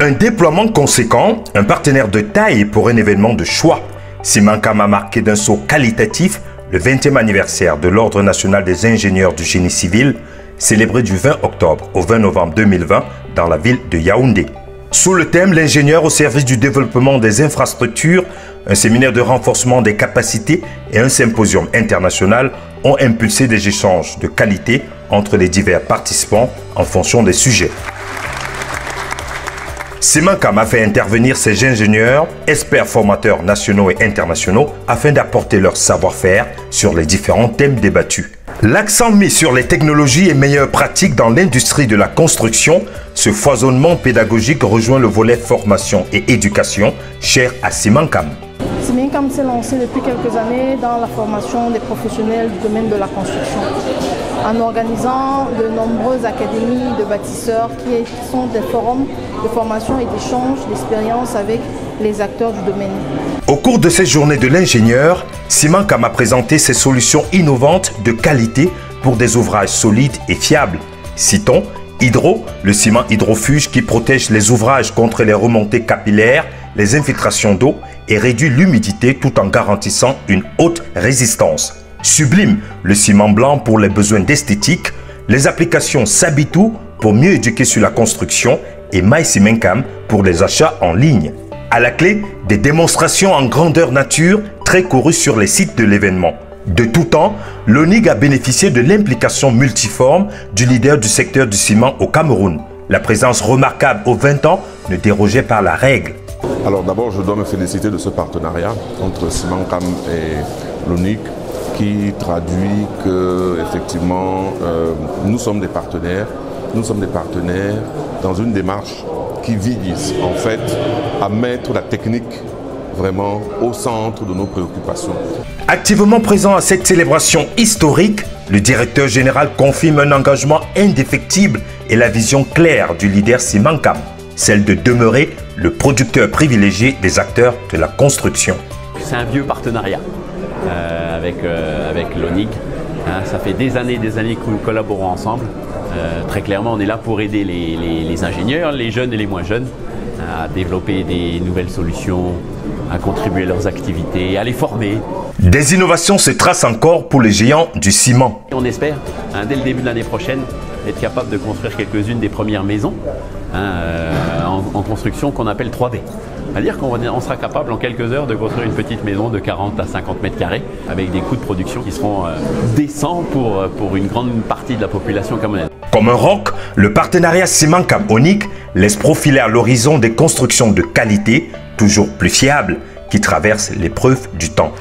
Un déploiement conséquent, un partenaire de taille pour un événement de choix. Simancam a marqué d'un saut qualitatif le 20e anniversaire de l'Ordre national des ingénieurs du génie civil, célébré du 20 octobre au 20 novembre 2020 dans la ville de Yaoundé. Sous le thème « L'ingénieur au service du développement des infrastructures », un séminaire de renforcement des capacités et un symposium international ont impulsé des échanges de qualité entre les divers participants en fonction des sujets. Simancam a fait intervenir ses ingénieurs, experts formateurs nationaux et internationaux afin d'apporter leur savoir-faire sur les différents thèmes débattus. L'accent mis sur les technologies et meilleures pratiques dans l'industrie de la construction, ce foisonnement pédagogique rejoint le volet formation et éducation cher à Simancam. Simancam s'est lancé depuis quelques années dans la formation des professionnels du domaine de la construction, en organisant de nombreuses académies de bâtisseurs qui sont des forums de formation et d'échange d'expériences avec les acteurs du domaine. Au cours de ces journées de l'ingénieur, Simancam a présenté ses solutions innovantes de qualité pour des ouvrages solides et fiables. Citons Hydro, le ciment hydrofuge qui protège les ouvrages contre les remontées capillaires, les infiltrations d'eau et réduit l'humidité tout en garantissant une haute résistance. Sublime, le ciment blanc pour les besoins d'esthétique, les applications Sabitou pour mieux éduquer sur la construction et MySimancam pour les achats en ligne. À la clé, des démonstrations en grandeur nature très courues sur les sites de l'événement. De tout temps, l'ONIG a bénéficié de l'implication multiforme du leader du secteur du ciment au Cameroun. La présence remarquable aux 20 ans ne dérogeait pas la règle. Alors d'abord, je dois me féliciter de ce partenariat entre Simancam et l'ONIG qui traduit que effectivement nous sommes des partenaires. Nous sommes des partenaires dans une démarche qui vise en fait à mettre la technique vraiment au centre de nos préoccupations. Activement présent à cette célébration historique, le directeur général confirme un engagement indéfectible et la vision claire du leader Simancam, celle de demeurer le producteur privilégié des acteurs de la construction. C'est un vieux partenariat avec l'ONIG. Ça fait des années que nous collaborons ensemble. Très clairement, on est là pour aider les ingénieurs, les jeunes et les moins jeunes, à développer des nouvelles solutions, à contribuer à leurs activités, à les former. Des innovations se tracent encore pour les géants du ciment. On espère, dès le début de l'année prochaine, être capable de construire quelques-unes des premières maisons en construction qu'on appelle 3D. C'est-à-dire qu'on sera capable en quelques heures de construire une petite maison de 40 à 50 mètres carrés avec des coûts de production qui seront décents pour une grande partie de la population camerounaise. Comme un roc, le partenariat Simancam-ONIG laisse profiler à l'horizon des constructions de qualité toujours plus fiables qui traversent l'épreuve du temps.